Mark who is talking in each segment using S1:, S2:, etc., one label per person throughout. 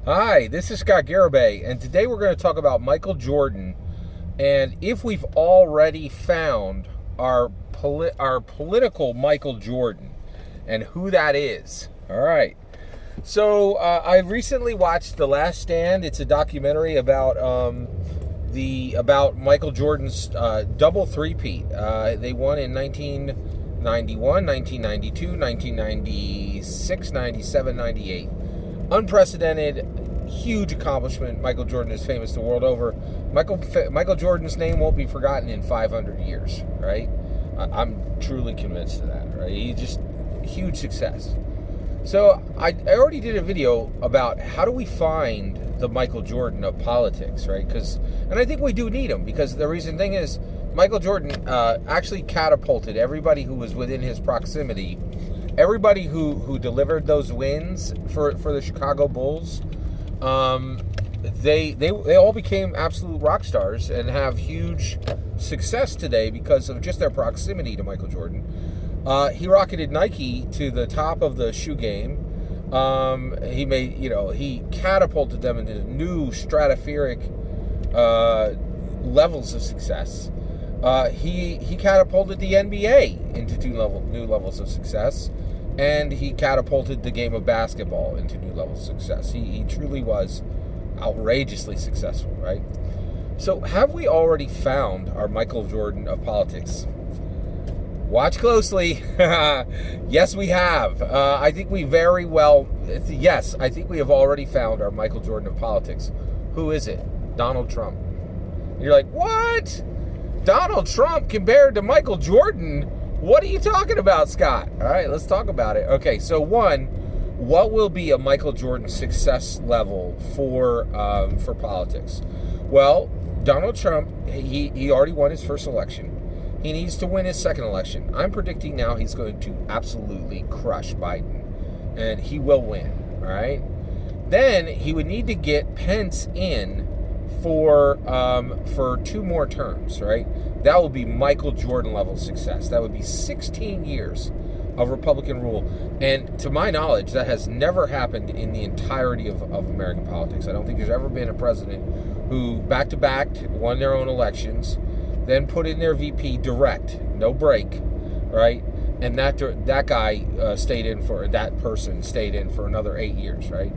S1: Hi, this is Scott Garibay, and today we're going to talk about Michael Jordan and if we've already found our political Michael Jordan and who that is. All right. So I recently watched The Last Stand. It's a documentary about about Michael Jordan's double three-peat. They won in 1991, 1992, 1996, 97, 98. Unprecedented, huge accomplishment. Michael Jordan is famous the world over. Michael Jordan's name won't be forgotten in 500 years, right? I'm truly convinced of that, right? He's just a huge success. So I already did a video about how do we find the Michael Jordan of politics, right? And I think we do need him, because the thing is, Michael Jordan actually catapulted everybody who was within his proximity. Everybody who delivered those wins for the Chicago Bulls, they all became absolute rock stars and have huge success today because of just their proximity to Michael Jordan. He rocketed Nike to the top of the shoe game. He catapulted them into new stratospheric levels of success. He catapulted the NBA into new levels of success, and he catapulted the game of basketball into new levels of success. He truly was outrageously successful, right? So have we already found our Michael Jordan of politics? Watch closely. Yes, we have. I think we have already found our Michael Jordan of politics. Who is it? Donald Trump. And you're like, what? Donald Trump compared to Michael Jordan? What are you talking about, Scott? All right, let's talk about it. Okay, so one, what will be a Michael Jordan success level for politics? Well, Donald Trump, he already won his first election. He needs to win his second election. I'm predicting now he's going to absolutely crush Biden, and he will win, all right? Then he would need to get Pence in for 2 more terms, right? That will be Michael Jordan level success. That would be 16 years of Republican rule. And to my knowledge, that has never happened in the entirety of American politics. I don't think there's ever been a president who back-to-back won their own elections, then put in their VP direct, no break, right? And that person stayed in for another 8 years, right?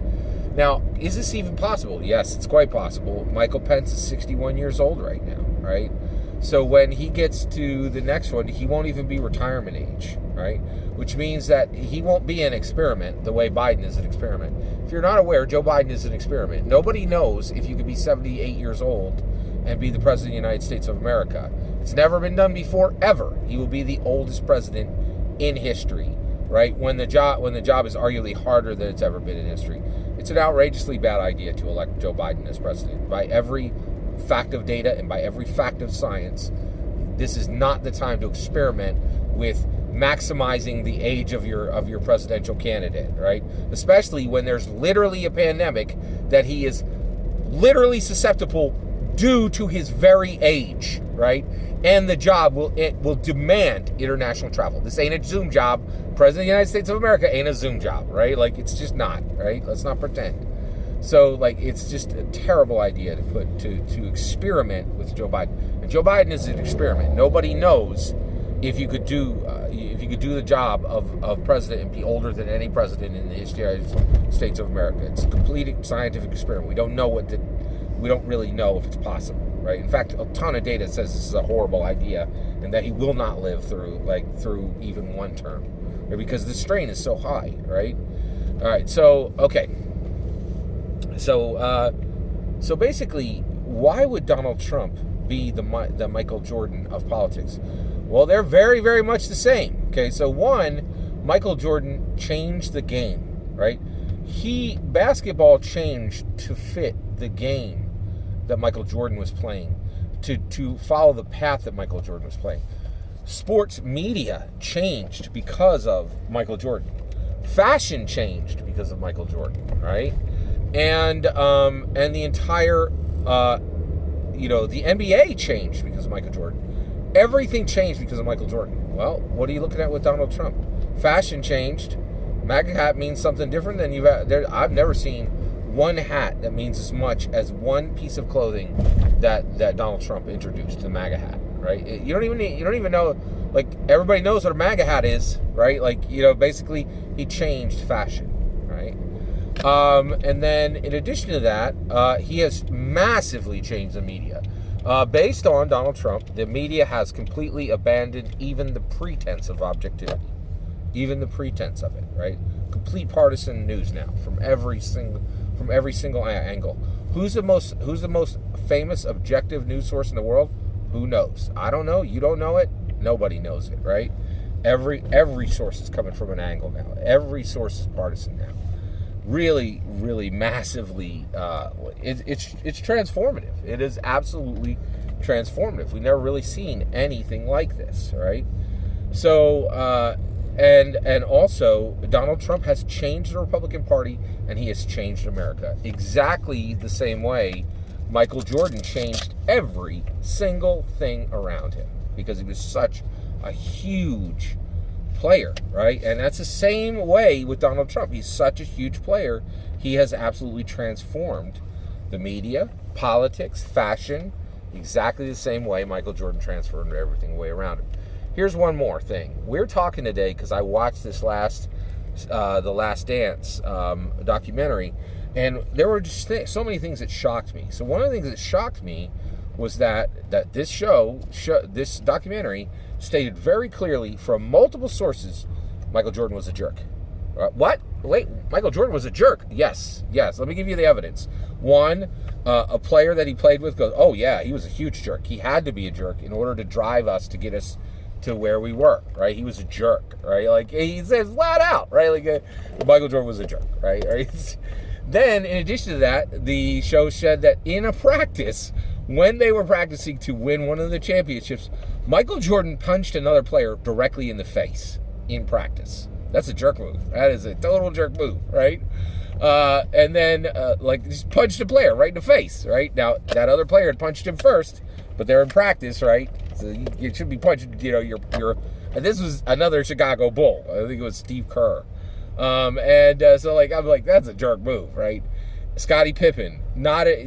S1: Now, is this even possible? Yes, it's quite possible. Michael Pence is 61 years old right now, right? So when he gets to the next one, he won't even be retirement age, right? Which means that he won't be an experiment the way Biden is an experiment. If you're not aware, Joe Biden is an experiment. Nobody knows if you could be 78 years old and be the president of the United States of America. It's never been done before, ever. He will be the oldest president in history, right? When the job is arguably harder than it's ever been in history. It's an outrageously bad idea to elect Joe Biden as president. By every fact of data and by every fact of science, this is not the time to experiment with maximizing the age of your presidential candidate, right? Especially when there's literally a pandemic that he is literally susceptible due to his very age, right? And the job will demand international travel. This ain't a Zoom job. President of the United States of America ain't a Zoom job, right? Like, it's just not, right? Let's not pretend. So, like, it's just a terrible idea to experiment with Joe Biden. And Joe Biden is an experiment. Nobody knows if you could do the job of president and be older than any president in the history of the United States of America. It's a complete scientific experiment. We don't really know if it's possible, right? In fact, a ton of data says this is a horrible idea and that he will not live through even one term, right? Because the strain is so high, right? All right, so okay. So basically, why would Donald Trump be the Michael Jordan of politics? Well, they're very, very much the same. Okay, so one, Michael Jordan changed the game, right? Basketball changed to fit the game that Michael Jordan was playing, to follow the path that Michael Jordan was playing. Sports media changed because of Michael Jordan. Fashion changed because of Michael Jordan, right? And the entire the NBA changed because of Michael Jordan. Everything changed because of Michael Jordan. Well, what are you looking at with Donald Trump? Fashion changed. MAGA hat means something different than I've never seen one hat that means as much as one piece of clothing that Donald Trump introduced, the MAGA hat, right? You don't even know, like, everybody knows what a MAGA hat is, right? Like, basically he changed fashion, right? And then in addition to that, he has massively changed the media. Based on Donald Trump, the media has completely abandoned even the pretense of objectivity. Even the pretense of it, right? Complete partisan news now from every single angle. Who's the most famous objective news source in the world? Who knows? I don't know. You don't know it. Nobody knows it, right? Every source is coming from an angle now. Every source is partisan now. Really, really massively. It's transformative. It is absolutely transformative. We've never really seen anything like this, right? So. And also, Donald Trump has changed the Republican Party, and he has changed America. Exactly the same way Michael Jordan changed every single thing around him, because he was such a huge player, right? And that's the same way with Donald Trump. He's such a huge player. He has absolutely transformed the media, politics, fashion, exactly the same way Michael Jordan transformed everything away around him. Here's one more thing. We're talking today because I watched this The Last Dance documentary, and there were just so many things that shocked me. So one of the things that shocked me was that this documentary stated very clearly from multiple sources, Michael Jordan was a jerk. What? Wait, Michael Jordan was a jerk? Yes. Let me give you the evidence. One, a player that he played with goes, oh yeah, he was a huge jerk. He had to be a jerk in order to drive us to get us to where we were, right? He was a jerk, right? Like, he says flat out, right? Like, Michael Jordan was a jerk, right? Then, in addition to that, the show said that in a practice, when they were practicing to win one of the championships, Michael Jordan punched another player directly in the face in practice. That's a jerk move. That is a total jerk move, right? And then, just punched a player right in the face, right? Now, that other player had punched him first, but they're in practice, right? So you should be punching, and this was another Chicago Bull. I think it was Steve Kerr. I'm like, that's a jerk move, right? Scottie Pippen,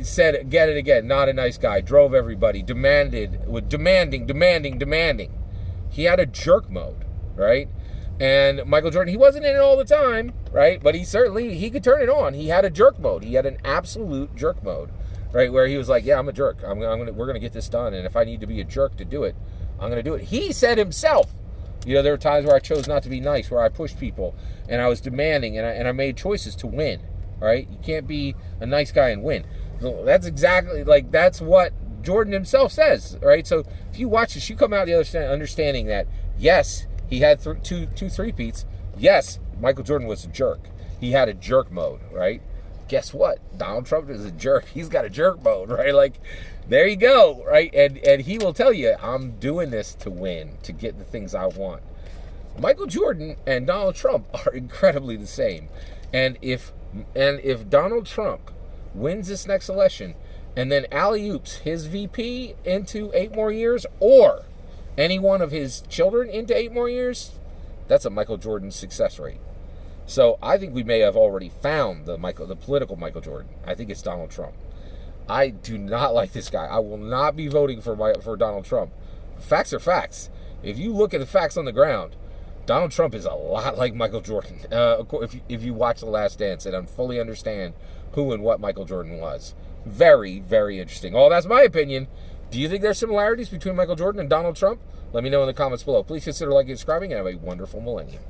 S1: said again, not a nice guy, drove everybody, demanding. He had a jerk mode, right? And Michael Jordan, he wasn't in it all the time, right? But he could turn it on. He had a jerk mode. He had an absolute jerk mode. Right, where he was like, yeah, I'm a jerk. We're going to get this done. And if I need to be a jerk to do it, I'm going to do it. He said himself, there were times where I chose not to be nice, where I pushed people and I was demanding and I made choices to win. Right? You can't be a nice guy and win. So that's exactly, that's what Jordan himself says. Right? So if you watch this, you come out the other side understanding that, yes, he had two three-peats. Yes, Michael Jordan was a jerk. He had a jerk mode, right? Guess what? Donald Trump is a jerk. He's got a jerk mode, right? Like, there you go, right? And he will tell you, I'm doing this to win, to get the things I want. Michael Jordan and Donald Trump are incredibly the same. And if Donald Trump wins this next election and then alley-oops his VP into 8 more years, or any one of his children into 8 more years, that's a Michael Jordan success rate. So I think we may have already found the political Michael Jordan. I think it's Donald Trump. I do not like this guy. I will not be voting for Donald Trump. Facts are facts. If you look at the facts on the ground, Donald Trump is a lot like Michael Jordan. If you watch The Last Dance and fully understand who and what Michael Jordan was. Very, very interesting. Oh, that's my opinion. Do you think there's similarities between Michael Jordan and Donald Trump? Let me know in the comments below. Please consider liking and subscribing, and have a wonderful millennium.